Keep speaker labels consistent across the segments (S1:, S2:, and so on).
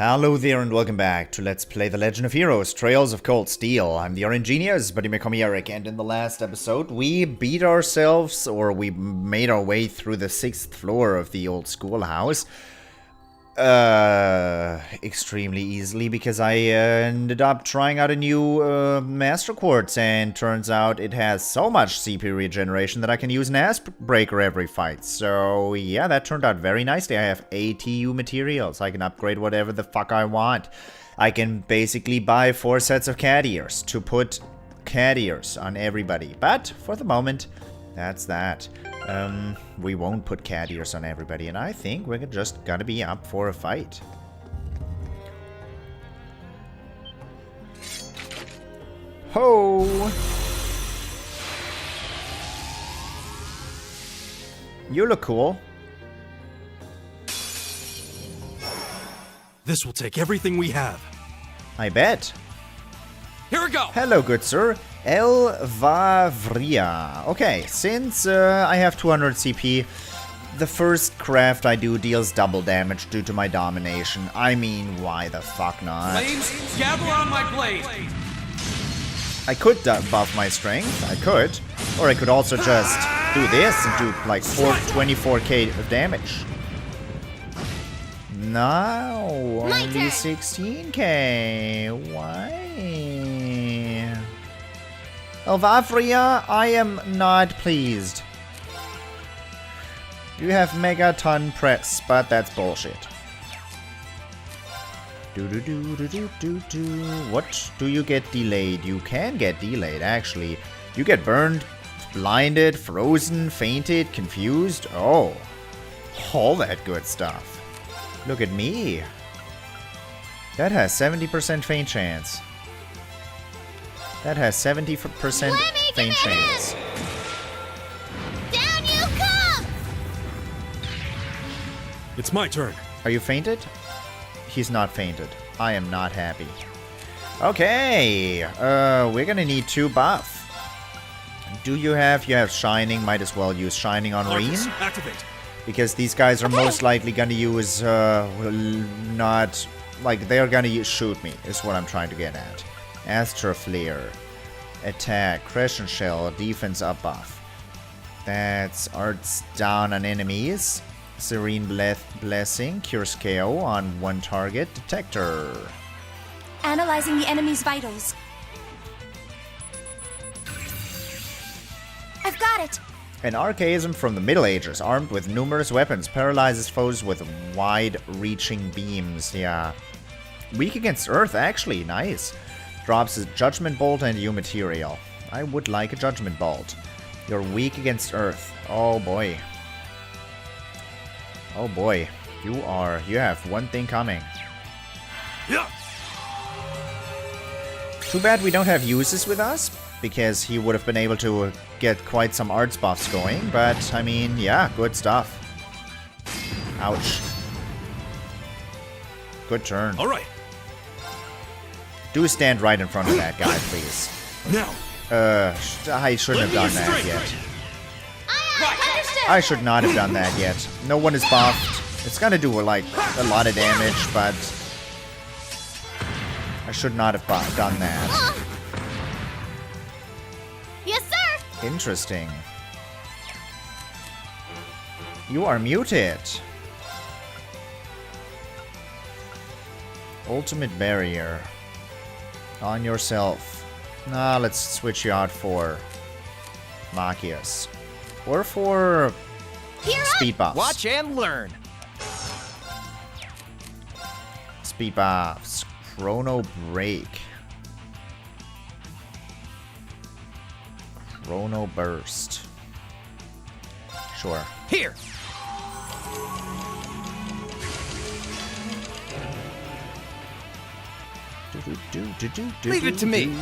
S1: Hello there and welcome back to Let's Play The Legend of Heroes, Trails of Cold Steel. I'm the RNGenius, but you may call me Eric, and in the last episode we beat ourselves, or we made our way through the 6th floor of the old schoolhouse. Extremely easily, because I ended up trying out a new Master Quartz, and turns out it has so much CP regeneration that I can use an Ass Breaker every fight. So yeah, that turned out very nicely. I have ATU materials. I can upgrade whatever the fuck I want. I can basically buy 4 sets of cat ears to put cat ears on everybody. But for the moment, that's that. We won't put cat ears on everybody, and I think we're just gonna be up for a fight. Ho! You look cool.
S2: This will take everything we have.
S1: I bet.
S2: Here we go!
S1: Hello, good sir. Elvavria. Okay, since I have 200 CP, the first craft I do deals double damage due to my domination. I mean, why the fuck not?
S2: Flames, gather on my blade!
S1: I could buff my strength, I could. Or I could also just do this and do like 24k of damage. No, only 16k. Why? Elvavria, I am not pleased. You have megaton press, but that's bullshit. What do you get delayed? You can get delayed, actually. You get burned, blinded, frozen, fainted, confused. Oh, all that good stuff. Look at me. That has 70% faint chance. That has 70% faint chance.
S3: Down you come!
S2: It's my turn.
S1: Are you fainted? He's not fainted. I am not happy. Okay, we're gonna need 2 buff. Do you have? You have Shining. Might as well use Shining on Rean.
S2: Activate.
S1: Because these guys are most likely gonna use, not, like, they're gonna shoot me, is what I'm trying to get at. Astra Flare. Attack. Crescent Shell. Defense up buff. That's arts down on enemies. Serene Blessing. Cures KO on 1 target. Detector.
S3: Analyzing the enemy's vitals. I've got it!
S1: An archaism from the Middle Ages, armed with numerous weapons, paralyzes foes with wide-reaching beams. Yeah. Weak against Earth, actually. Nice. Drops a Judgment Bolt and U material. I would like a Judgment Bolt. You're weak against Earth. Oh boy. Oh boy. You have one thing coming.
S2: Yeah.
S1: Too bad we don't have uses with us, because he would have been able to get quite some arts buffs going, but I mean, yeah, good stuff. Ouch. Good turn.
S2: Alright.
S1: Do stand right in front of that guy, please.
S2: Now.
S1: I shouldn't have done that yet.
S3: Understood!
S1: I should not have done that yet. No one is buffed. It's gonna do, like, a lot of damage, but I should not have done that.
S3: Yes, sir!
S1: Interesting. You are muted. Ultimate barrier. On yourself. Nah, let's switch you out for Machias. Or for speed buffs.
S4: Watch and learn.
S1: Speed buffs. Chrono Break. Chrono Burst. Sure.
S4: Here. Leave it to me.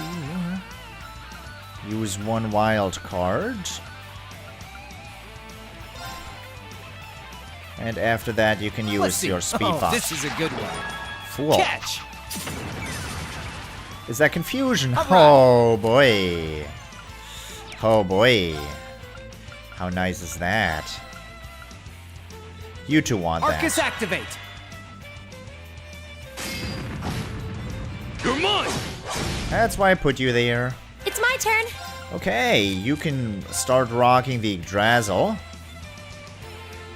S1: Use 1 wild card. And after that, you can use your speed buff.
S4: This is a good one.
S1: Fool.
S4: Catch.
S1: Is that confusion?
S4: Right.
S1: Oh boy. Oh boy. How nice is that? You two want
S4: Arcus
S1: that.
S4: activate.
S2: mine!
S1: That's why I put you there.
S3: It's my turn.
S1: Okay, you can start rocking the Yggdrasil.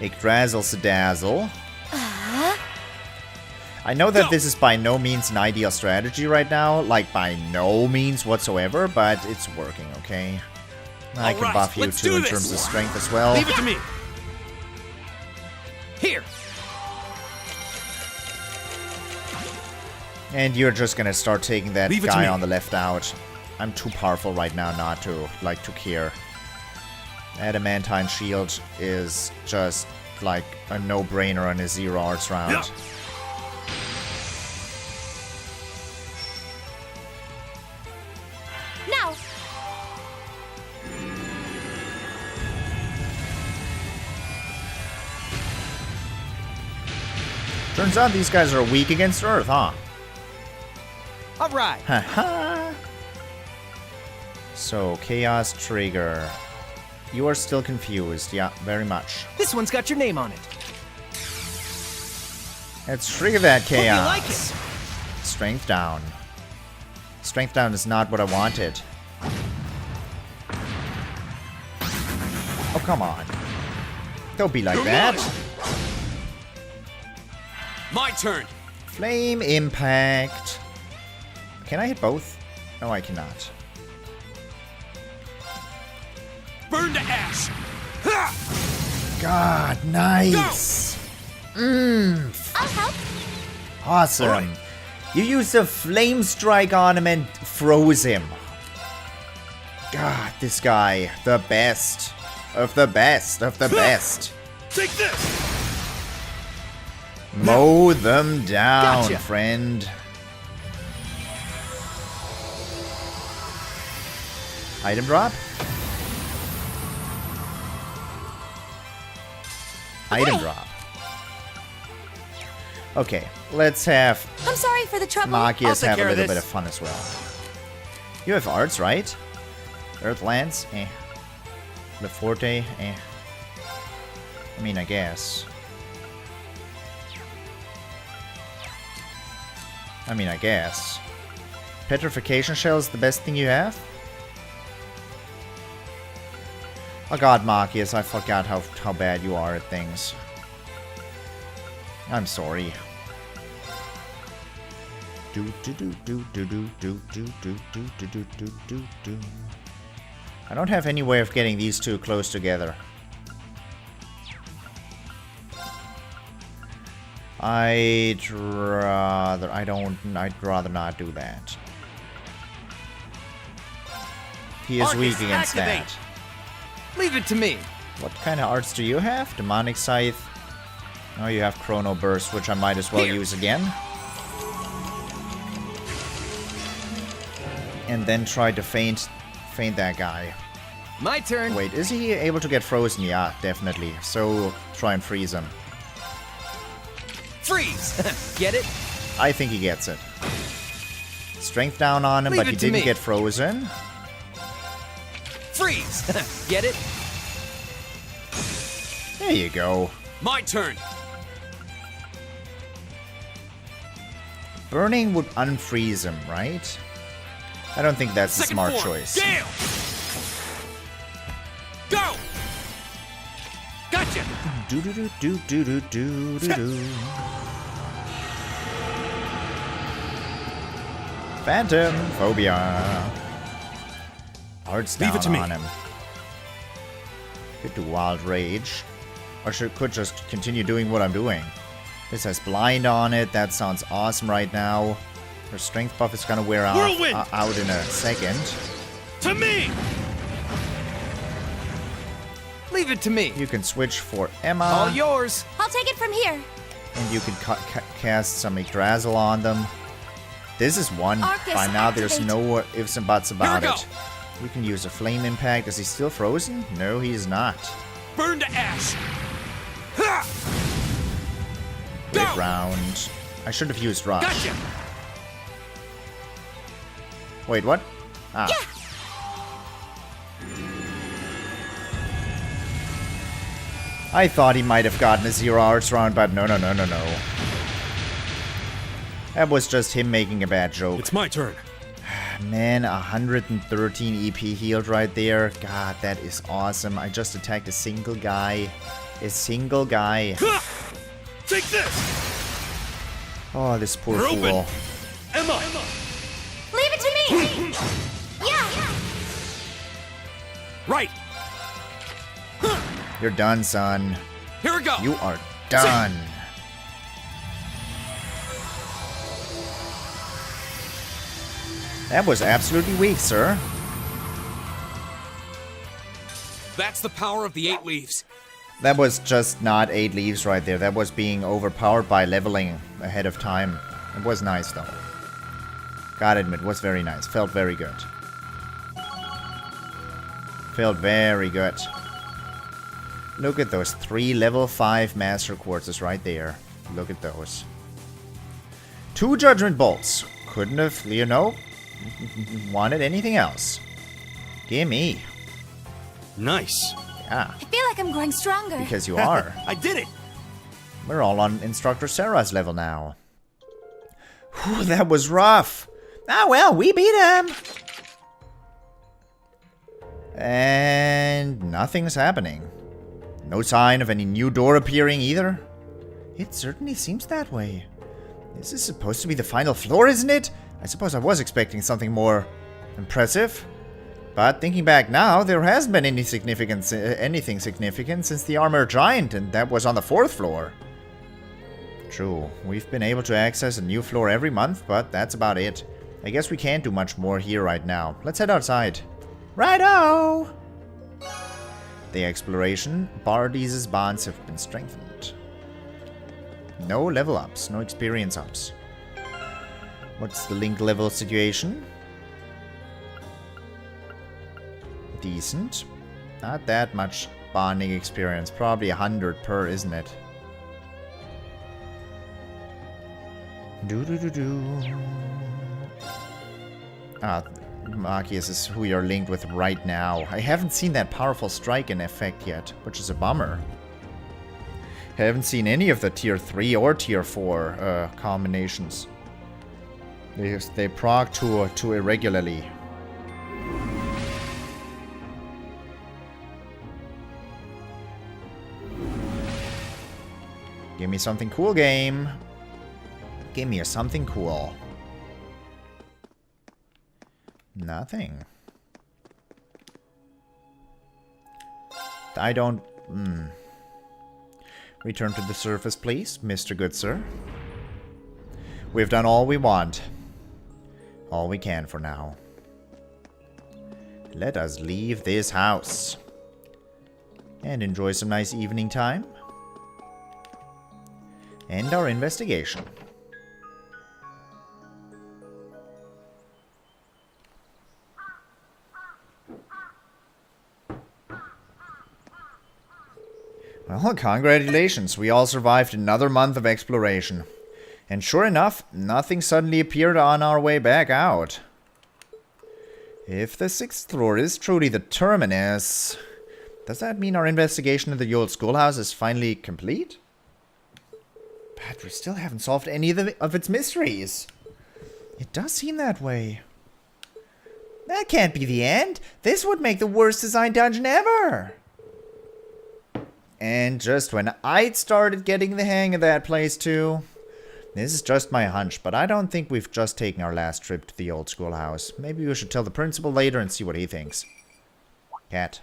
S1: Yggdrasil Sedazzle. I know that this is by no means an ideal strategy right now, like by no means whatsoever, but it's working, okay? I can buff you too in terms of strength as well.
S2: Leave it to me!
S4: Here!
S1: And you're just gonna start taking that
S2: Leave it to
S1: guy
S2: me.
S1: on the left out. I'm too powerful right now not to, like, to care. Adamantine Shield is just, like, a no-brainer on a 0 arts round.
S2: Yeah.
S3: Now.
S1: Turns out these guys are weak against Earth, huh?
S4: Alright.
S1: Haha. So, Chaos Trigger. You are still confused, yeah, very much.
S4: This one's got your name on it.
S1: Let's trigger that
S4: Hope you
S1: chaos.
S4: like it.
S1: Strength down. Strength down is not what I wanted. Oh, come on. Don't be like that.
S2: My turn!
S1: Flame Impact. Can I hit both? No, I cannot.
S2: Burn to ash! Ha!
S1: God, nice.
S3: I'll help.
S1: Awesome.
S2: Alright.
S1: You used a Flame Strike on him and froze him. God, this guy. The best. Of the best. Of the best.
S2: Take this!
S1: Mow them down,
S4: Gotcha.
S1: friend. Item drop? Item drop. Okay, let's have
S3: I'm sorry for the trouble.
S2: I'll
S1: Machias
S2: take
S1: have a
S2: care of
S1: little bit
S2: this.
S1: of fun as well. You have arts, right? Earthlands? Eh. Le Forte? Eh. I mean, I guess. Petrification Shell is the best thing you have? Oh god, Machias, I forgot how bad you are at things. I'm sorry. I don't have any way of getting these two close together. I'd rather not do that. He is weak
S4: Arcus,
S1: against
S4: activate.
S1: that.
S4: Leave it to me.
S1: What kind of arts do you have? Demonic Scythe. Oh, you have Chrono Burst, which I might as well
S4: Here.
S1: use again. And then try to feint that guy.
S4: My turn.
S1: Wait, is he able to get frozen? Yeah, definitely. So try and freeze him.
S4: Freeze. Get it?
S1: I think he gets it. Strength down on him,
S4: Leave
S1: but he
S4: it to
S1: didn't
S4: me.
S1: get frozen.
S4: Freeze. Get it?
S1: There you go.
S2: My turn!
S1: Burning would unfreeze him, right? I don't think that's a
S2: Second
S1: smart
S2: form.
S1: choice.
S2: Gale! Go! Gotcha!
S1: Do do do do do do do do do. Phantom Phobia. Hearts
S2: Leave
S1: down
S2: it to me.
S1: on him. Could do Wild Rage. Or could just continue doing what I'm doing. This has Blind on it. That sounds awesome right now. Her strength buff is gonna wear off,
S2: Whirlwind!
S1: out in a second.
S2: To me!
S4: Leave it to me.
S1: You can switch for Emma.
S4: All yours.
S3: I'll take it from here.
S1: And you can cast some Yggdrasil on them. This is one.
S3: Arcus,
S1: By now, there's
S3: activate.
S1: no ifs and buts about
S2: Here we
S1: it. You can use a Flame Impact. Is he still frozen? No, he's not.
S2: Burn to ash! Ha!
S1: Great
S2: Go!
S1: round. I should have used Rush.
S2: Gotcha!
S1: Wait, what? Ah.
S3: Yeah.
S1: I thought he might have gotten a 0 arts round, but no. That was just him making a bad joke.
S2: It's my turn.
S1: Man, 113 EP healed right there. God, that is awesome. I just attacked a single guy. A single guy.
S2: Take this!
S1: Oh, this poor
S2: We're
S1: fool.
S2: open. Emma!
S3: Leave it to me! Yeah!
S2: Right!
S1: You're done, son.
S2: Here we go!
S1: You are done. That was absolutely weak, sir.
S2: That's the power of the 8 leaves.
S1: That was just not 8 leaves right there. That was being overpowered by leveling ahead of time. It was nice, though. Gotta admit, it was very nice. Felt very good. Felt very good. Look at those 3 level 5 Master Quartzes right there. Look at those. 2 Judgment Bolts. Couldn't have, you know, wanted anything else. Gimme.
S2: Nice.
S1: Yeah,
S3: I feel like I'm growing stronger.
S1: because you are.
S2: I did it!
S1: We're all on Instructor Sarah's level now. Whew, that was rough. Ah, well, we beat him. And nothing's happening. No sign of any new door appearing either. It certainly seems that way. This is supposed to be the final floor, isn't it? I suppose I was expecting something more impressive. But thinking back now, there hasn't been anything significant since the Armored Giant, and that was on the 4th floor. True, we've been able to access a new floor every month, but that's about it. I guess we can't do much more here right now. Let's head outside. Righto! The exploration, Bardies' bonds have been strengthened. No level ups, no experience ups. What's the link level situation? Decent. Not that much bonding experience. Probably 100 per, isn't it? Ah, Marcius is who you're linked with right now. I haven't seen that powerful strike in effect yet, which is a bummer. I haven't seen any of the tier 3 or tier 4 combinations. They proc too irregularly. Give me something cool, game. Give me something cool. Nothing. I don't... Return to the surface, please, Mr. Good Sir. We've done all we want. All we can for now. Let us leave this house. And enjoy some nice evening time. End our investigation. Well, congratulations. We all survived another month of exploration. And sure enough, nothing suddenly appeared on our way back out. If the 6th floor is truly the terminus, does that mean our investigation of the old schoolhouse is finally complete? But we still haven't solved any of its mysteries. It does seem that way. That can't be the end. This would make the worst designed dungeon ever. And just when I'd started getting the hang of that place too. This is just my hunch, but I don't think we've just taken our last trip to the old schoolhouse. Maybe we should tell the principal later and see what he thinks. Cat.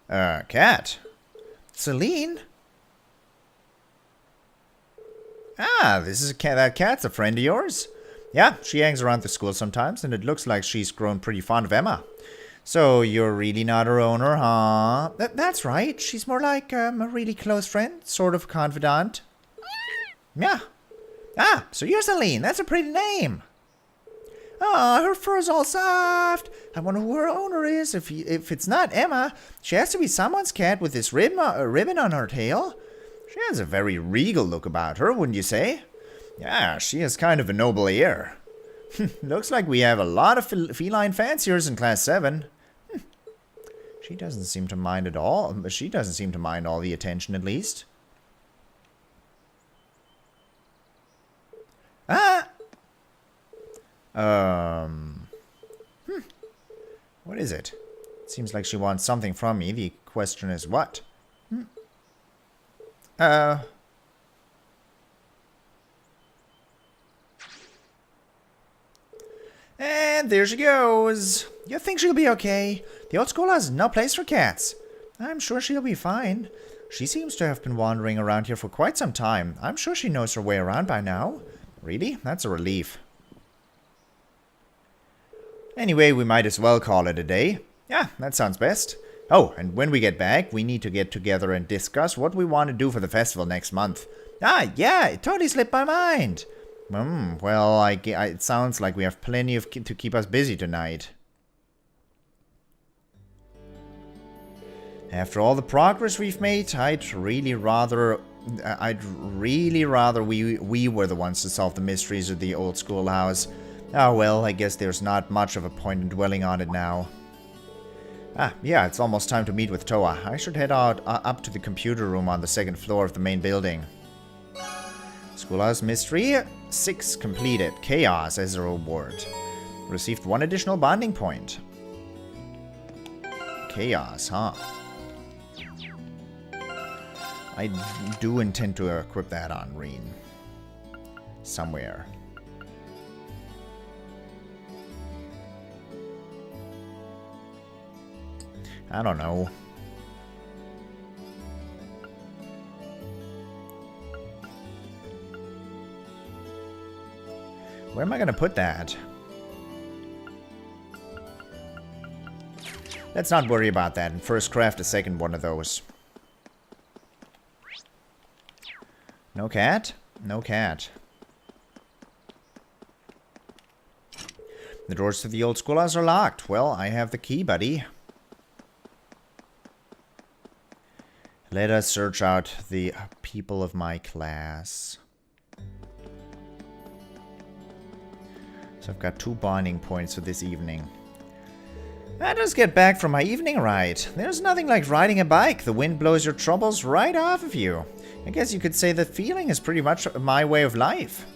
S1: Cat? Celine? Ah, this is a cat. That cat's a friend of yours? Yeah, she hangs around the school sometimes, and it looks like she's grown pretty fond of Emma. So, you're really not her owner, huh? That's right. She's more like a really close friend, sort of confidant. Yeah. Ah, so you're Celine. That's a pretty name. Ah, her fur's all soft. I wonder who her owner is. If it's not Emma, she has to be someone's cat with this ribbon on her tail. She has a very regal look about her, wouldn't you say? Yeah, she has kind of a noble air. Looks like we have a lot of feline fanciers in Class 7. She doesn't seem to mind at all. She doesn't seem to mind all the attention, at least. Ah! What is it? Seems like she wants something from me. The question is what? And there she goes. You think she'll be okay? The old school has no place for cats. I'm sure she'll be fine. She seems to have been wandering around here for quite some time. I'm sure she knows her way around by now. Really? That's a relief. Anyway, we might as well call it a day. Yeah, that sounds best. Oh, and when we get back, we need to get together and discuss what we want to do for the festival next month. Ah, yeah, it totally slipped my mind. Well, it sounds like we have plenty to keep us busy tonight. After all the progress we've made, I'd really rather we were the ones to solve the mysteries of the old schoolhouse. Oh well, I guess there's not much of a point in dwelling on it now. Ah, yeah, it's almost time to meet with TloH. I should head out up to the computer room on the second floor of the main building. Schoolhouse Mystery 6 completed. Chaos as a reward. Received 1 additional bonding point. Chaos, huh? I do intend to equip that on Rean. Somewhere. I don't know. Where am I gonna put that? Let's not worry about that and first craft a second one of those. No cat? No cat. The doors to the old schoolhouse are locked. Well, I have the key, buddy. Let us search out the people of my class. So I've got 2 bonding points for this evening. I just get back from my evening ride. There's nothing like riding a bike. The wind blows your troubles right off of you. I guess you could say the feeling is pretty much my way of life.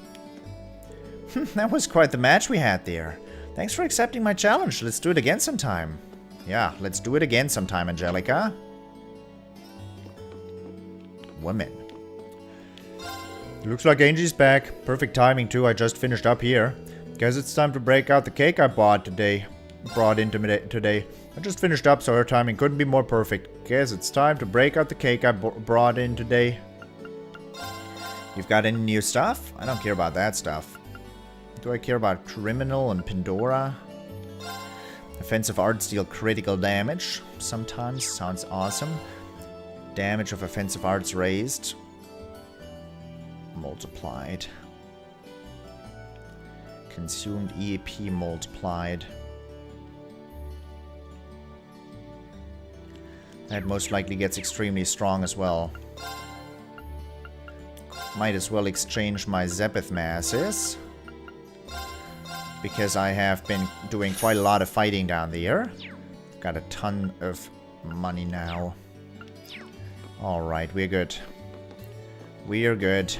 S1: That was quite the match we had there. Thanks for accepting my challenge. Let's do it again sometime. Yeah, let's do it again sometime, Angelica. Women. Looks like Angie's back. Perfect timing too. I just finished up here. Guess it's time to break out the cake I brought in today. I just finished up, so her timing couldn't be more perfect. Guess it's time to break out the cake I brought in today. You've got any new stuff? I don't care about that stuff. Do I care about Criminal and Pandora? Offensive arts deal critical damage. Sometimes sounds awesome. Damage of offensive arts raised. Multiplied. Consumed EAP multiplied. That most likely gets extremely strong as well. Might as well exchange my Zephyr masses. Because I have been doing quite a lot of fighting down there. Got a ton of money now. Alright, we're good. We're good.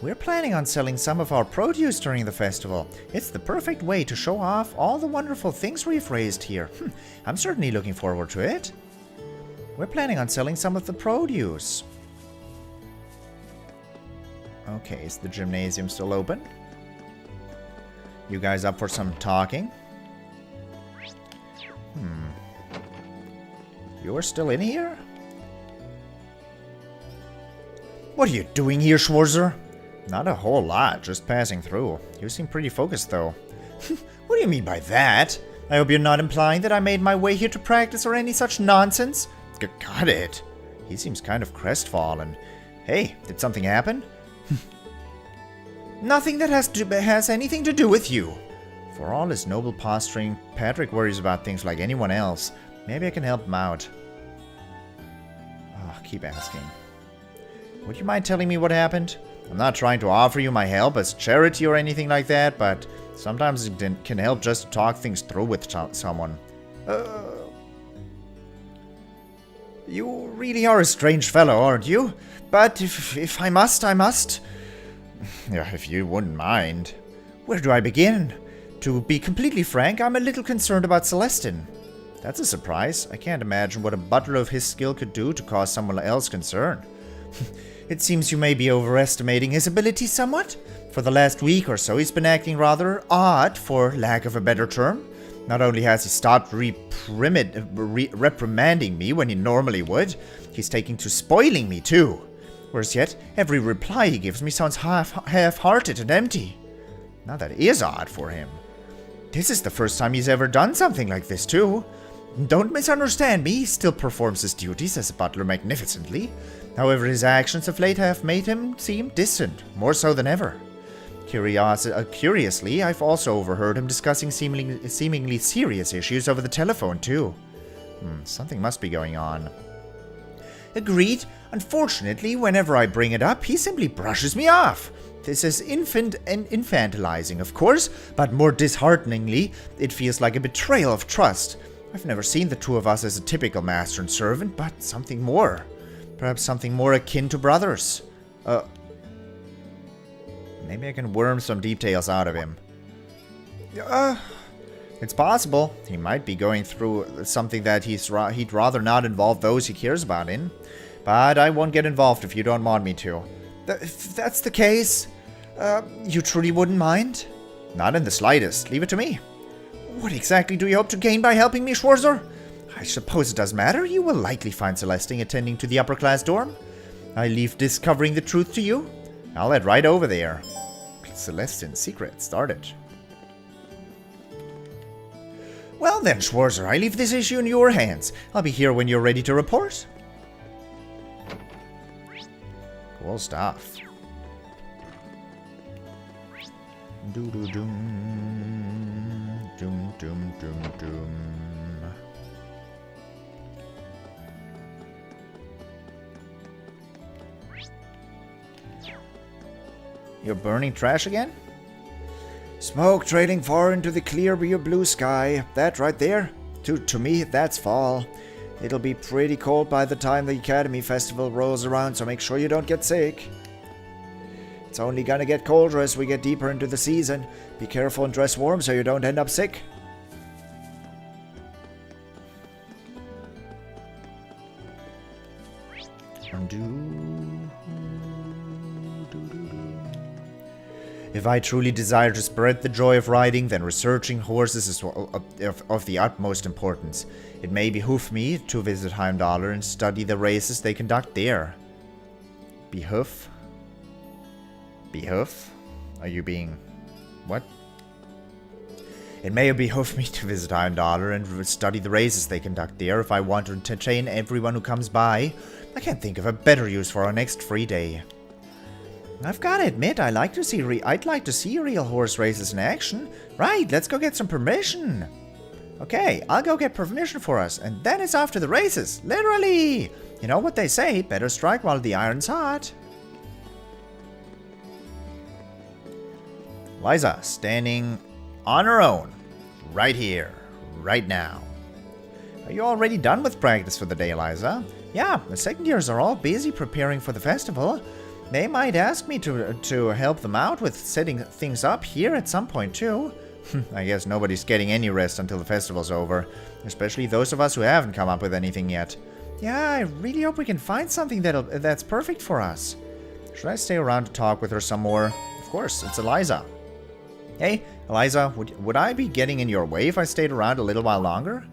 S1: We're planning on selling some of our produce during the festival. It's the perfect way to show off all the wonderful things we've raised here. I'm certainly looking forward to it. We're planning on selling some of the produce. Okay, is the gymnasium still open? You guys up for some talking? You're still in here? What are you doing here, Schwarzer? Not a whole lot, just passing through. You seem pretty focused, though. What do you mean by that? I hope you're not implying that I made my way here to practice or any such nonsense? Got it. He seems kind of crestfallen. Hey, did something happen? Nothing that has anything to do with you. For all his noble posturing, Patrick worries about things like anyone else. Maybe I can help him out. Oh, keep asking. Would you mind telling me what happened? I'm not trying to offer you my help as charity or anything like that, but sometimes it can help just to talk things through with someone. You really are a strange fellow, aren't you? But if I must, I must. Yeah, if you wouldn't mind. Where do I begin? To be completely frank, I'm a little concerned about Celestin. That's a surprise. I can't imagine what a butler of his skill could do to cause someone else concern. It seems you may be overestimating his abilities somewhat. For the last week or so, he's been acting rather odd, for lack of a better term. Not only has he stopped reprimanding me when he normally would, he's taking to spoiling me too. Worse yet, every reply he gives me sounds half-hearted and empty. Now that is odd for him. This is the first time he's ever done something like this too. Don't misunderstand me, he still performs his duties as a butler magnificently. However, his actions of late have made him seem distant, more so than ever. Curiously, I've also overheard him discussing seemingly serious issues over the telephone too. Something must be going on. Agreed. Unfortunately, whenever I bring it up, he simply brushes me off. This is infantilizing, of course, but more dishearteningly, it feels like a betrayal of trust. I've never seen the two of us as a typical master and servant, but something more. Perhaps something more akin to brothers. Maybe I can worm some details out of him. It's possible. He might be going through something that he'd rather not involve those he cares about in. But I won't get involved if you don't want me to. If that's the case, you truly wouldn't mind? Not in the slightest. Leave it to me. What exactly do you hope to gain by helping me, Schwarzer? I suppose it does matter. You will likely find Celestine attending to the upper class dorm. I leave discovering the truth to you. I'll head right over there. Celestine's secret started. Well then, Schwarzer, I leave this issue in your hands. I'll be here when you're ready to report. Cool stuff. Doo-doo-doom. Doom-doom-doom-doom. You're burning trash again? Smoke trailing far into the clear blue sky. That right there? To me, that's fall. It'll be pretty cold by the time the Academy Festival rolls around, so make sure you don't get sick. It's only gonna get colder as we get deeper into the season. Be careful and dress warm so you don't end up sick. If I truly desire to spread the joy of riding, then researching horses is of the utmost importance. It may behoove me to visit Heimdallr and study the races they conduct there. Behoof? Behoof? Are you being... what? It may behoove me to visit Heimdallr and study the races they conduct there if I want to entertain everyone who comes by. I can't think of a better use for our next free day. I've got to admit, I'd like to see real horse races in action. Right, let's go get some permission. Okay, I'll go get permission for us, and then it's off to the races. Literally! You know what they say, better strike while the iron's hot. Liza, standing on her own. Right here. Right now. Are you already done with practice for the day, Liza? Yeah, the second years are all busy preparing for the festival. They might ask me to help them out with setting things up here at some point too. I guess nobody's getting any rest until the festival's over. Especially those of us who haven't come up with anything yet. Yeah, I really hope we can find something that's perfect for us. Should I stay around to talk with her some more? Of course, it's Eliza. Hey, Eliza, would I be getting in your way if I stayed around a little while longer?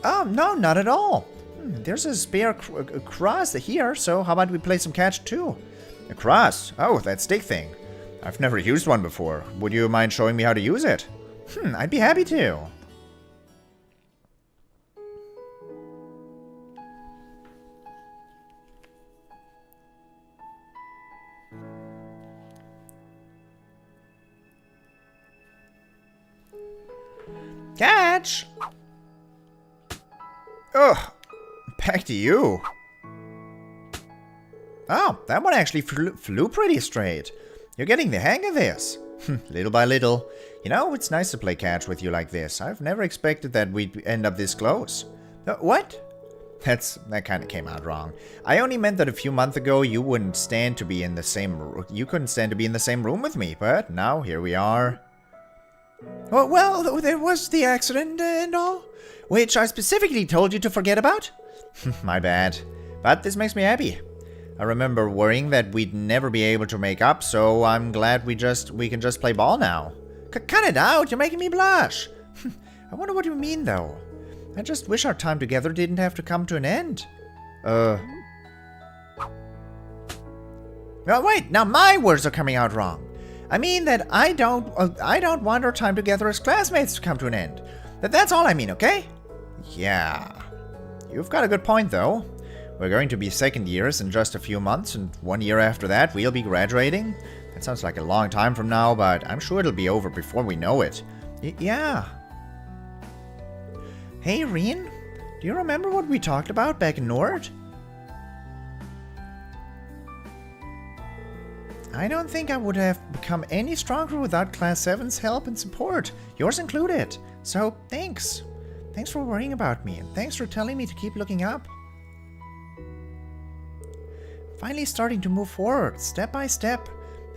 S1: Oh, no, not at all. There's a spare cross here, so how about we play some catch too? A cross? Oh, that stick thing. I've never used one before. Would you mind showing me how to use it? I'd be happy to. Catch! Ugh. Back to you. Oh, that one actually flew pretty straight. You're getting the hang of this. Little by little. You know, it's nice to play catch with you like this. I've never expected that we'd end up this close. What? That kind of came out wrong. I only meant that a few months ago you couldn't stand to be in the same room with me, but now here we are. Well, there was the accident and all, which I specifically told you to forget about. My bad. But this makes me happy. I remember worrying that we'd never be able to make up, so I'm glad we can just play ball now. Cut it out, you're making me blush. I wonder what you mean, though. I just wish our time together didn't have to come to an end. Oh, wait, now my words are coming out wrong. I mean that I don't want our time together as classmates to come to an end. That's all I mean, okay? Yeah. You've got a good point, though. We're going to be second years in just a few months, and 1 year after that, we'll be graduating. That sounds like a long time from now, but I'm sure it'll be over before we know it. Yeah. Hey, Rean, do you remember what we talked about back in Nord? I don't think I would have become any stronger without Class VII's help and support, yours included. So, thanks. Thanks for worrying about me, and thanks for telling me to keep looking up. Finally starting to move forward, step by step.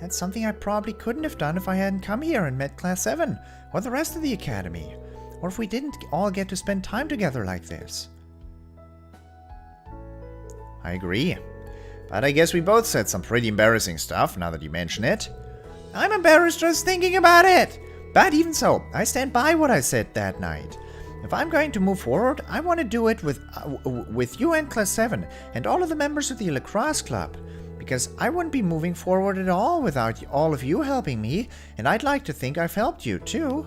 S1: That's something I probably couldn't have done if I hadn't come here and met Class VII, or the rest of the Academy, or if we didn't all get to spend time together like this. I agree. But I guess we both said some pretty embarrassing stuff, now that you mention it. I'm embarrassed just thinking about it! But even so, I stand by what I said that night. If I'm going to move forward, I want to do it with you and Class VII, and all of the members of the lacrosse club. Because I wouldn't be moving forward at all without all of you helping me, and I'd like to think I've helped you too.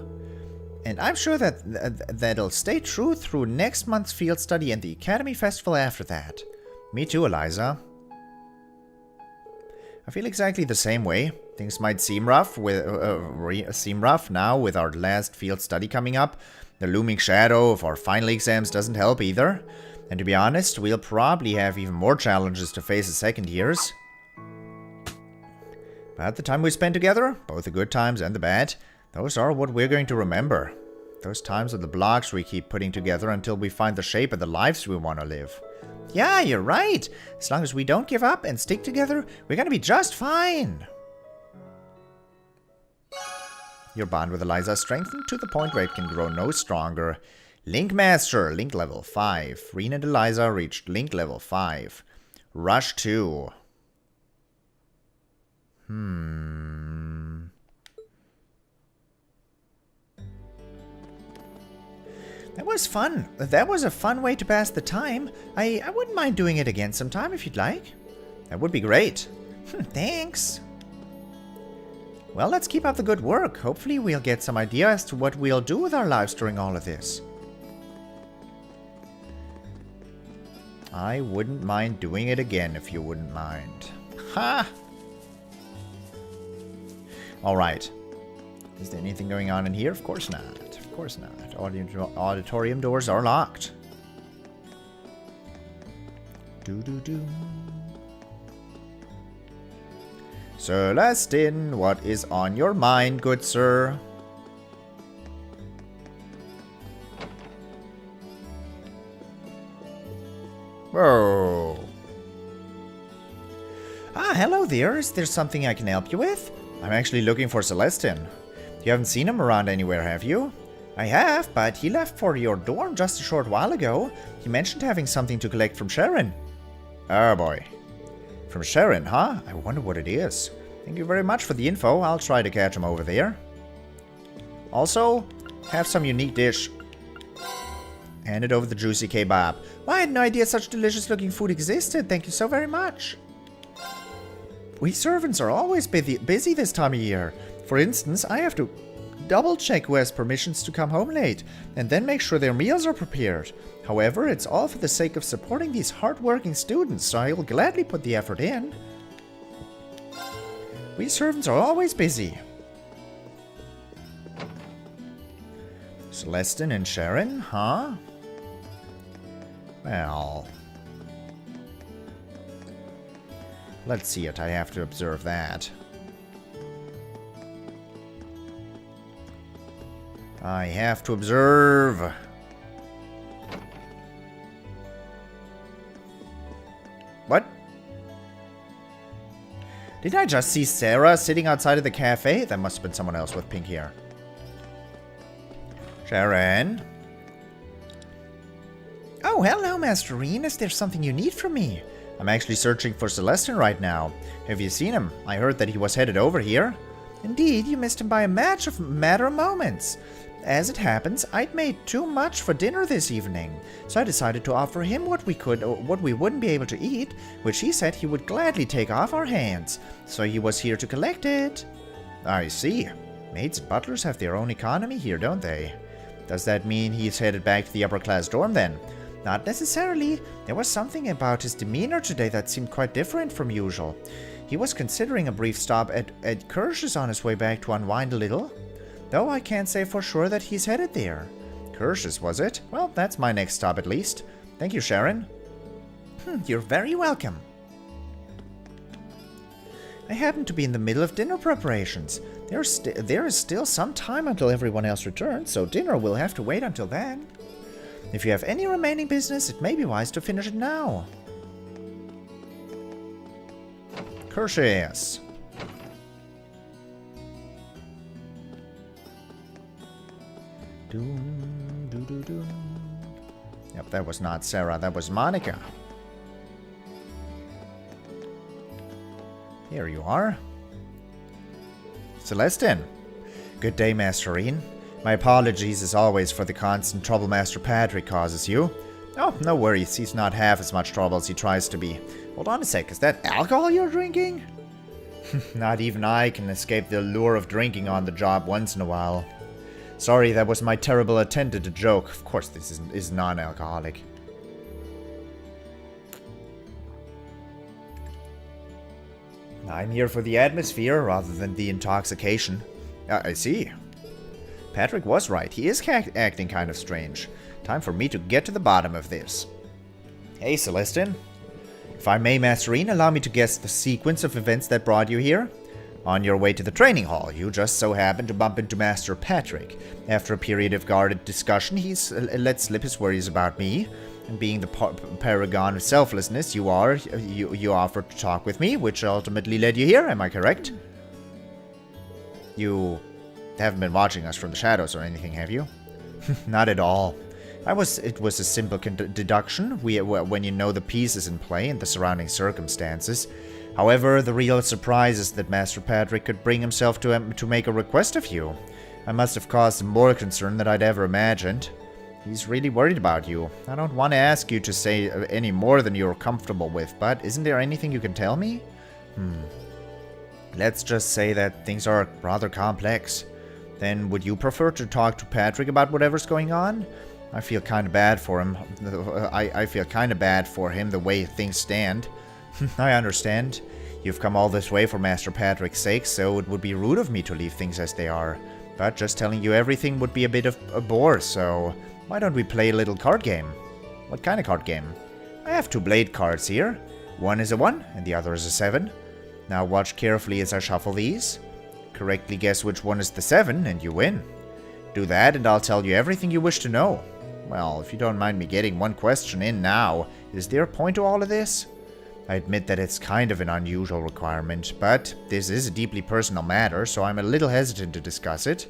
S1: And I'm sure that'll stay true through next month's field study and the Academy Festival after that. Me too, Eliza. I feel exactly the same way. Things might seem rough now with our last field study coming up. The looming shadow of our final exams doesn't help either. And to be honest, we'll probably have even more challenges to face as second years. But the time we spent together, both the good times and the bad, those are what we're going to remember. Those times are the blocks we keep putting together until we find the shape of the lives we want to live. Yeah, you're right. As long as we don't give up and stick together, we're going to be just fine. Your bond with Eliza is strengthened to the point where it can grow no stronger. Link Master, Link level 5. Rean and Eliza reached Link level 5. Rush 2. That was fun. That was a fun way to pass the time. I wouldn't mind doing it again sometime if you'd like. That would be great. Thanks. Well, let's keep up the good work. Hopefully we'll get some idea as to what we'll do with our lives during all of this. I wouldn't mind doing it again if you wouldn't mind. Ha! Alright. Is there anything going on in here? Of course not. Of course not. Auditorium doors are locked. Do-do-do. Celestin, what is on your mind, good sir? Whoa. Ah, hello there. Is there something I can help you with? I'm actually looking for Celestin. You haven't seen him around anywhere, have you? I have, but he left for your dorm just a short while ago. He mentioned having something to collect from Sharon. Oh boy. From Sharon, huh? I wonder what it is. Thank you very much for the info. I'll try to catch him over there. Also, have some unique dish. Handed over the juicy kebab. Well, I had no idea such delicious looking food existed. Thank you so very much. We servants are always busy this time of year. For instance, I have to double check who has permissions to come home late, and then make sure their meals are prepared. However, it's all for the sake of supporting these hard-working students, so I will gladly put the effort in. We servants are always busy. Celestin and Sharon, huh? Well... Let's see it. I have to observe that. I have to observe. What? Did I just see Sarah sitting outside of the cafe? That must have been someone else with pink hair. Sharon? Oh, hello, Master Rean. Is there something you need from me? I'm actually searching for Celestin right now. Have you seen him? I heard that he was headed over here. Indeed, you missed him by a matter of moments. As it happens, I'd made too much for dinner this evening, so I decided to offer him what we wouldn't be able to eat, which he said he would gladly take off our hands. So he was here to collect it. I see. Maids and butlers have their own economy here, don't they? Does that mean he's headed back to the upper class dorm then? Not necessarily. There was something about his demeanor today that seemed quite different from usual. He was considering a brief stop at Kirsch's on his way back to unwind a little. Though I can't say for sure that he's headed there. Kirsch's, was it? Well, that's my next stop at least. Thank you, Sharon. You're very welcome. I happen to be in the middle of dinner preparations. There is still some time until everyone else returns, so dinner will have to wait until then. If you have any remaining business, it may be wise to finish it now. Kirsch's. Yep, that was not Sarah, that was Monica. Here you are. Celestin. Good day, Master Rean. My apologies as always for the constant trouble Master Patrick causes you. Oh, no worries, he's not half as much trouble as he tries to be. Hold on a sec, is that alcohol you're drinking? Not even I can escape the allure of drinking on the job once in a while. Sorry, that was my terrible attempt at a joke. Of course, this is non-alcoholic. I'm here for the atmosphere rather than the intoxication. I see. Patrick was right. He is acting kind of strange. Time for me to get to the bottom of this. Hey, Celestin. If I may, Master Rean, allow me to guess the sequence of events that brought you here. On your way to the training hall, you just so happened to bump into Master Patrick. After a period of guarded discussion, he's let slip his worries about me. And being the paragon of selflessness you are, you offered to talk with me, which ultimately led you here, am I correct? You haven't been watching us from the shadows or anything, have you? Not at all. It was a simple deduction when you know the pieces in play and the surrounding circumstances. However, the real surprise is that Master Patrick could bring himself to make a request of you. I must have caused him more concern than I'd ever imagined. He's really worried about you. I don't want to ask you to say any more than you're comfortable with, but isn't there anything you can tell me? Let's just say that things are rather complex. Then would you prefer to talk to Patrick about whatever's going on? I feel kind of bad for him. I feel kind of bad for him the way things stand. I understand. You've come all this way for Master Patrick's sake, so it would be rude of me to leave things as they are. But just telling you everything would be a bit of a bore, so why don't we play a little card game? What kind of card game? I have 2 blade cards here. One is a 1, and the other is a 7. Now watch carefully as I shuffle these. Correctly guess which one is the 7, and you win. Do that, and I'll tell you everything you wish to know. Well, if you don't mind me getting one question in now, is there a point to all of this? I admit that it's kind of an unusual requirement, but this is a deeply personal matter, so I'm a little hesitant to discuss it.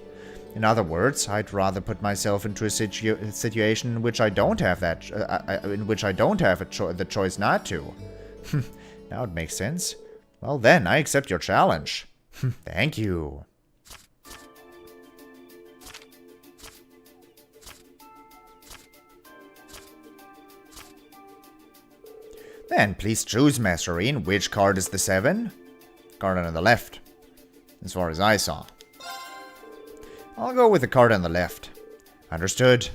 S1: In other words, I'd rather put myself into a situation in which I don't have the choice not to. Now it makes sense. Well then, I accept your challenge. Thank you. Then, please choose, Master Rean. Which card is the 7? Card on the left. As far as I saw. I'll go with the card on the left. Understood.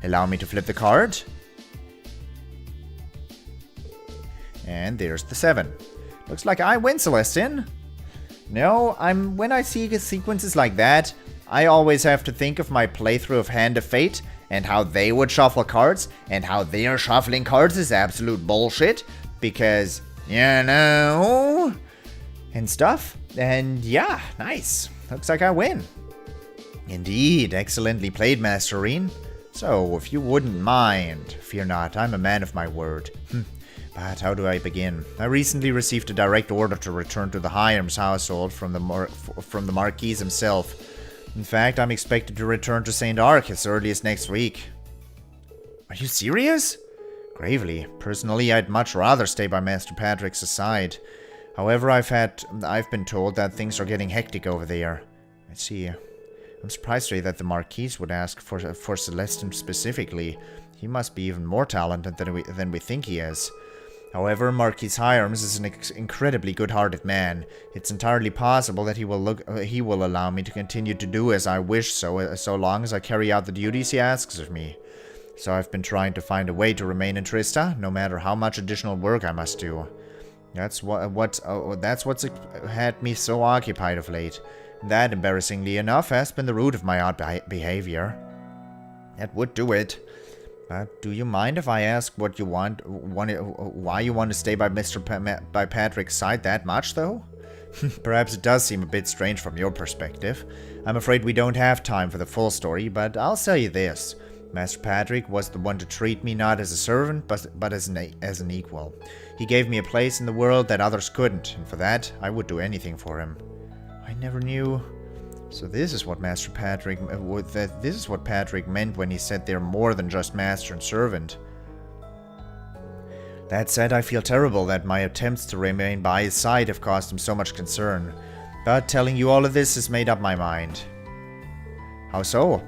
S1: Allow me to flip the card. And there's the 7. Looks like I win, Celestin. No, when I see sequences like that, I always have to think of my playthrough of Hand of Fate and how they would shuffle cards, and how their shuffling cards is absolute bullshit, because You know? And stuff. And yeah, nice. Looks like I win. Indeed, excellently played, Master Rean. So, if you wouldn't mind, fear not, I'm a man of my word. But how do I begin? I recently received a direct order to return to the Hyams household from the Marquis himself. In fact, I'm expected to return to St. Ark as early as next week. Are you serious? Gravely. Personally, I'd much rather stay by Master Patrick's side. However, I've been told that things are getting hectic over there. I see. I'm surprised to hear that the Marquis would ask for Celestin specifically. He must be even more talented than we think he is. However, Marquis Hyams is an incredibly good-hearted man. It's entirely possible that he will allow me to continue to do as I wish, so long as I carry out the duties he asks of me. So I've been trying to find a way to remain in Trista, no matter how much additional work I must do. That's what's had me so occupied of late. That, embarrassingly enough, has been the root of my odd behavior. That would do it. But do you mind if I ask what you why you want to stay by by Patrick's side that much, though? Perhaps it does seem a bit strange from your perspective. I'm afraid we don't have time for the full story, but I'll tell you this. Master Patrick was the one to treat me not as a servant, but as an equal. He gave me a place in the world that others couldn't, and for that, I would do anything for him. I never knew. So this is what Patrick meant when he said they're more than just master and servant. That said, I feel terrible that my attempts to remain by his side have caused him so much concern. But telling you all of this has made up my mind. How so?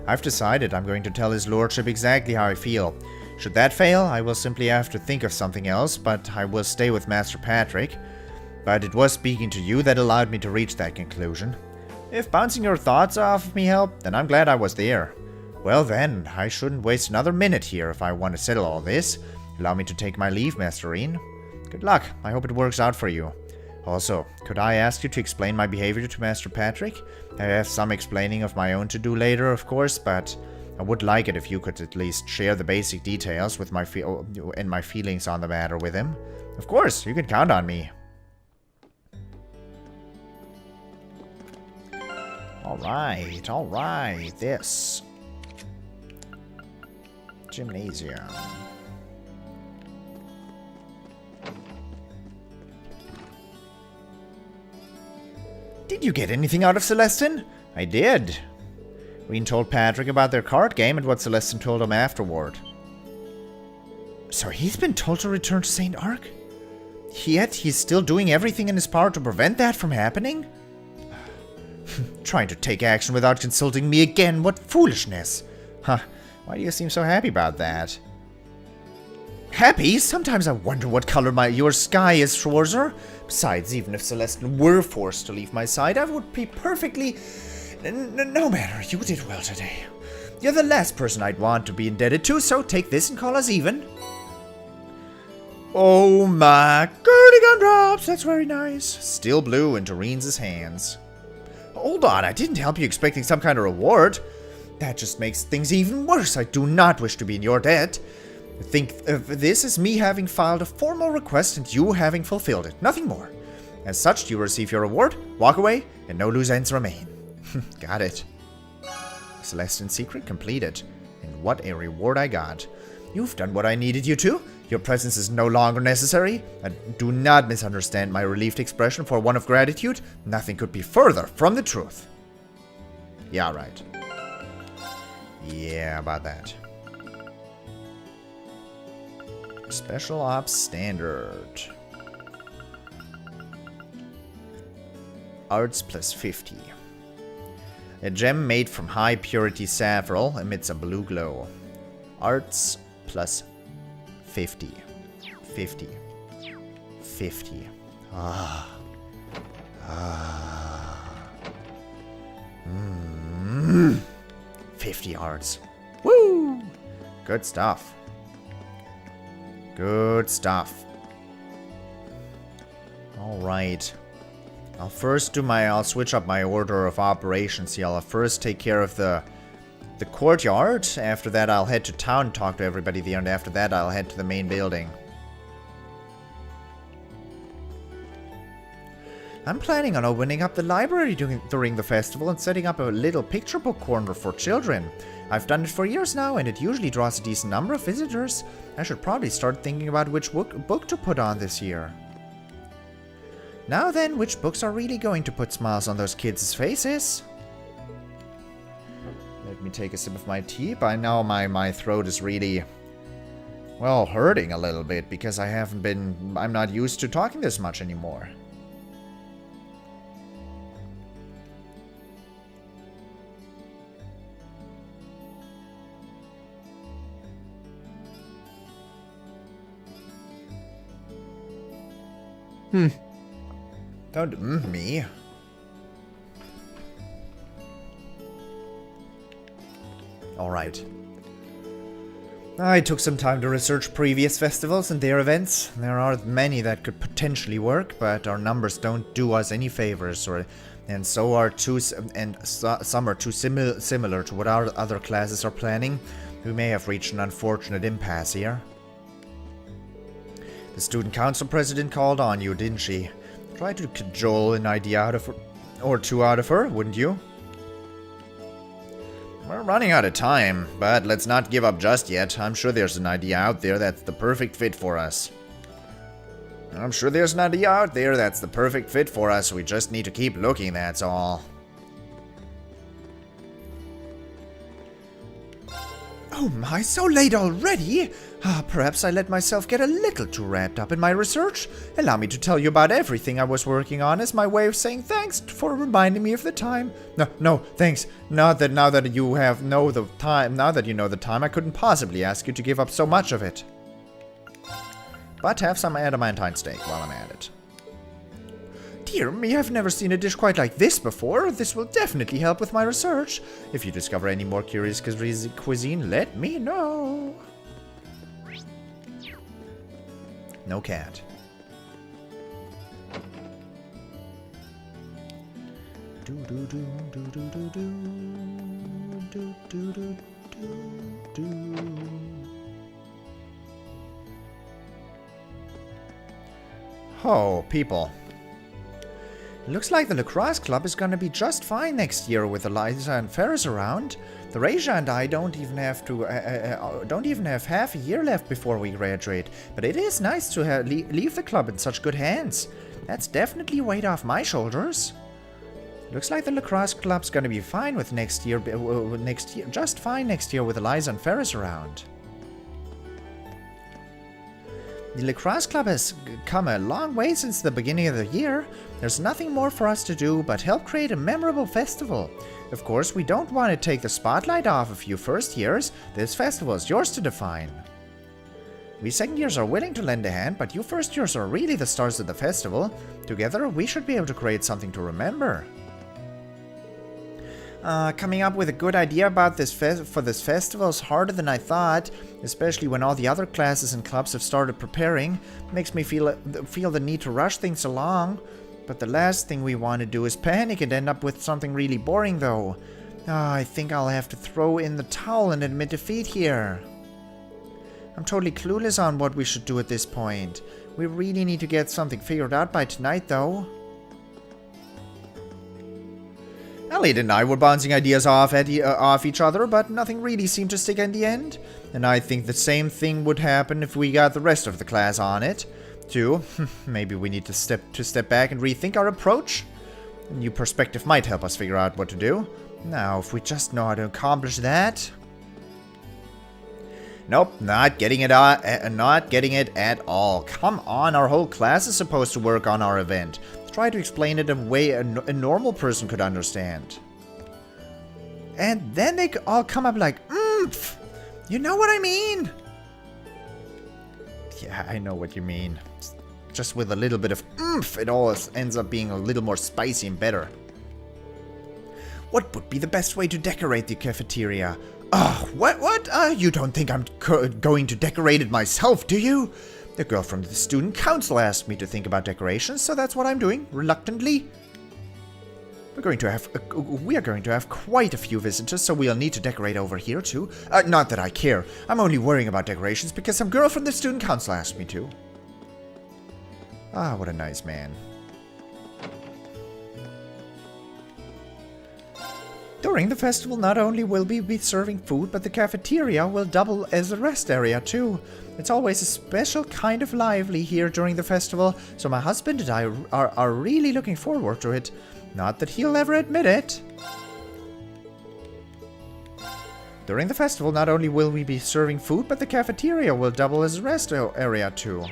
S1: I've decided I'm going to tell his lordship exactly how I feel. Should that fail, I will simply have to think of something else, but I will stay with Master Patrick. But it was speaking to you that allowed me to reach that conclusion. If bouncing your thoughts off me helped, then I'm glad I was there. Well then, I shouldn't waste another minute here if I want to settle all this. Allow me to take my leave, Master Rean. Good luck. I hope it works out for you. Also, could I ask you to explain my behavior to Master Patrick? I have some explaining of my own to do later, of course, but I would like it if you could at least share the basic details with my feelings on the matter with him. Of course, you can count on me. Alright, this. Gymnasium. Did you get anything out of Celestin? I did. Rean told Patrick about their card game and what Celestin told him afterward. So he's been told to return to St. Ark? Yet he's still doing everything in his power to prevent that from happening? Trying to take action without consulting me again, what foolishness! Huh, why do you seem so happy about that? Happy? Sometimes I wonder what color your sky is, Schwarzer. Besides, even if Celestin were forced to leave my side, I would be perfectly... No matter, you did well today. You're the last person I'd want to be indebted to, so take this and call us even. Oh my goody gumdrops, that's very nice. Still blue into Rean's hands. Hold on, I didn't help you expecting some kind of reward. That just makes things even worse. I do not wish to be in your debt. Think of this as me having filed a formal request and you having fulfilled it. Nothing more. As such, you receive your reward, walk away, and no loose ends remain. Got it. Celestin's secret completed. And what a reward I got. You've done what I needed you to. Your presence is no longer necessary. And do not misunderstand my relieved expression for one of gratitude. Nothing could be further from the truth. Yeah, right. Yeah, about that. Special Ops Standard. Arts plus 50. A gem made from high purity saffron emits a blue glow. Arts plus 50. 50. 50. 50 arts. Woo! Good stuff. Good stuff. Alright. I'll switch up my order of operations here. I'll first take care of the courtyard. After that, I'll head to town and talk to everybody there. And after that, I'll head to the main building. I'm planning on opening up the library during the festival and setting up a little picture book corner for children. I've done it for years now, and it usually draws a decent number of visitors. I should probably start thinking about which book to put on this year. Now then, which books are really going to put smiles on those kids' faces? Let me take a sip of my tea. By now my throat is really, well, hurting a little bit because I'm not used to talking this much anymore. Don't me. Alright. I took some time to research previous festivals and their events. There are many that could potentially work, but our numbers don't do us any favors, and some are too similar to what our other classes are planning. We may have reached an unfortunate impasse here. The student council president called on you, didn't she? Try to cajole an idea out of her, or two out of her, wouldn't you? We're running out of time, but let's not give up just yet. I'm sure there's an idea out there that's the perfect fit for us. We just need to keep looking, that's all. Oh my, so late already? Perhaps I let myself get a little too wrapped up in my research. Allow me to tell you about everything I was working on as my way of saying thanks for reminding me of the time. No, thanks. Now that you know the time, I couldn't possibly ask you to give up so much of it. But have some adamantine steak while I'm at it. Dear me, I've never seen a dish quite like this before. This will definitely help with my research. If you discover any more curious cuisine, let me know. No cat. Oh, people. It looks like the lacrosse club is going to be just fine next year with Eliza and Ferris around. Therasia and I don't even have half a year left before we graduate, but it is nice to leave the club in such good hands. That's definitely weight off my shoulders. Looks like the lacrosse club's going to be fine with just fine next year with Eliza and Ferris around. The lacrosse club has come a long way since the beginning of the year. There's nothing more for us to do but help create a memorable festival. Of course, we don't want to take the spotlight off of you first years. This festival is yours to define. We second years are willing to lend a hand, but you first years are really the stars of the festival. Together, we should be able to create something to remember. Coming up with a good idea about this festival is harder than I thought, especially when all the other classes and clubs have started preparing. Makes me feel the need to rush things along. But the last thing we want to do is panic and end up with something really boring, though. I think I'll have to throw in the towel and admit defeat here. I'm totally clueless on what we should do at this point. We really need to get something figured out by tonight, though. Elliot and I were bouncing ideas off each other, but nothing really seemed to stick in the end. And I think the same thing would happen if we got the rest of the class on it, too. Maybe we need to step back and rethink our approach. A new perspective might help us figure out what to do. Now, if we just know how to accomplish that. Nope, not getting it at all. Come on, our whole class is supposed to work on our event. Try to explain it in a way a normal person could understand. And then they all come up like, oomph! You know what I mean? Yeah, I know what you mean. Just with a little bit of oomph, it all ends up being a little more spicy and better. What would be the best way to decorate the cafeteria? What? You don't think I'm going to decorate it myself, do you? The girl from the student council asked me to think about decorations, so that's what I'm doing, reluctantly. We are going to have quite a few visitors, so we'll need to decorate over here too. Not that I care. I'm only worrying about decorations because some girl from the student council asked me to. Ah, what a nice man. During the festival, not only will we be serving food, but the cafeteria will double as a rest area too. It's always a special kind of lively here during the festival, so my husband and I are really looking forward to it. Not that he'll ever admit it. During the festival, not only will we be serving food, but the cafeteria will double as a rest area too.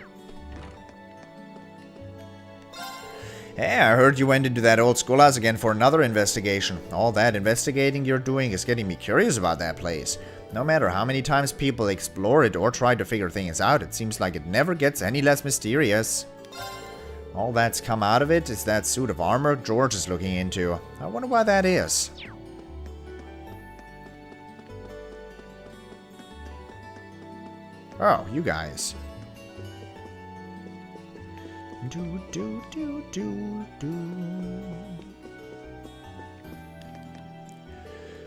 S1: Hey, I heard you went into that old schoolhouse again for another investigation. All that investigating you're doing is getting me curious about that place. No matter how many times people explore it or try to figure things out, it seems like it never gets any less mysterious. All that's come out of it is that suit of armor George is looking into. I wonder why that is. Oh, you guys.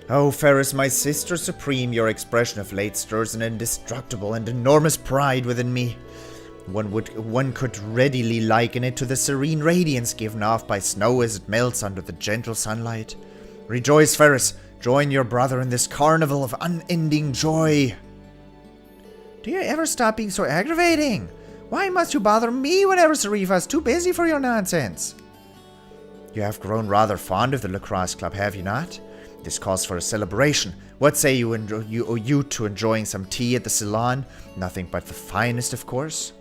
S1: Oh, Ferris, my sister supreme, your expression of late stirs an indestructible and enormous pride within me. One could readily liken it to the serene radiance given off by snow as it melts under the gentle sunlight. Rejoice, Ferris, join your brother in this carnival of unending joy. Do you ever stop being so aggravating? Why must you bother me whenever Serifa's too busy for your nonsense? You have grown rather fond of the lacrosse club, have you not? This calls for a celebration. What say you to enjoying some tea at the salon? Nothing but the finest, of course.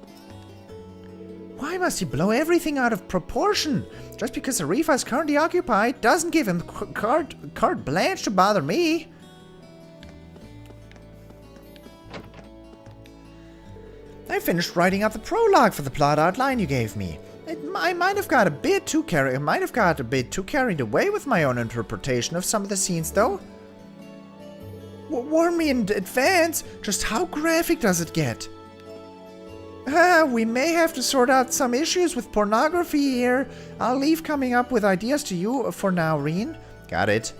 S1: Why must he blow everything out of proportion? Just because Serifa is currently occupied doesn't give him carte blanche to bother me. I finished writing up the prologue for the plot outline you gave me. I might have got a bit too carried away with my own interpretation of some of the scenes, though. Warn me in advance. Just how graphic does it get? We may have to sort out some issues with pornography here. I'll leave coming up with ideas to you for now, Rean. Got it.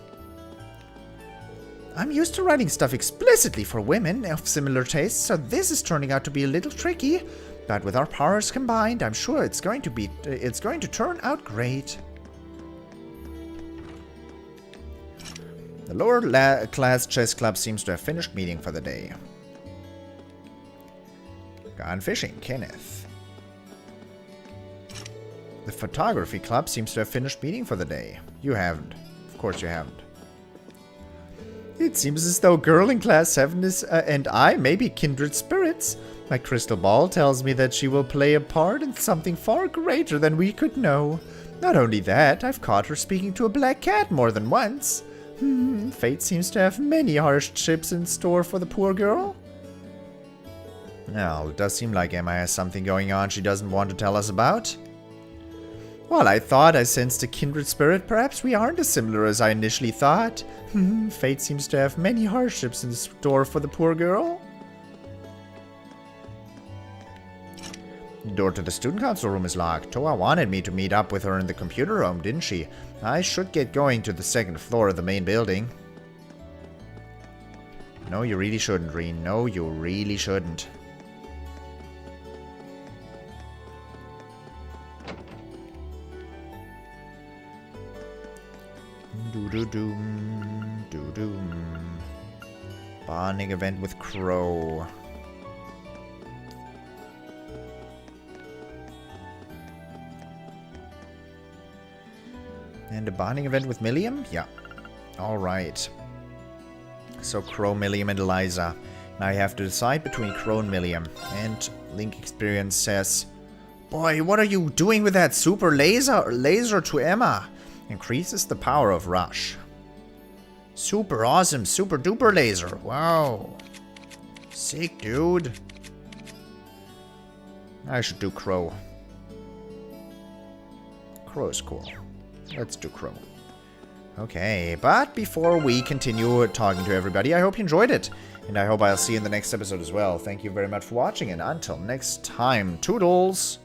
S1: I'm used to writing stuff explicitly for women of similar tastes, so this is turning out to be a little tricky. But with our powers combined, I'm sure it's going to turn out great. The lower class chess club seems to have finished meeting for the day. Gone fishing, Kenneth. The photography club seems to have finished meeting for the day. You haven't. Of course you haven't. It seems as though girl in Class 7 and I may be kindred spirits. My crystal ball tells me that she will play a part in something far greater than we could know. Not only that, I've caught her speaking to a black cat more than once. Fate seems to have many hardships in store for the poor girl. Well, it does seem like Emma has something going on she doesn't want to tell us about. Well, I thought I sensed a kindred spirit. Perhaps we aren't as similar as I initially thought. Fate seems to have many hardships in store for the poor girl. The door to the student council room is locked. Toa wanted me to meet up with her in the computer room, didn't she? I should get going to the second floor of the main building. No, you really shouldn't, Rean. No, you really shouldn't. Do-do-doom, do-doom. Bonding event with Crow. And a bonding event with Milliam? Yeah. Alright. So Crow, Milliam, and Eliza. Now I have to decide between Crow and Milliam. And Link Experience says, boy, what are you doing with that super laser to Emma? Increases the power of Rush. Super awesome, super duper laser. Wow. Sick, dude. I should do Crow. Crow is cool. Let's do Crow. Okay, but before we continue talking to everybody, I hope you enjoyed it. And I hope I'll see you in the next episode as well. Thank you very much for watching, and until next time, toodles!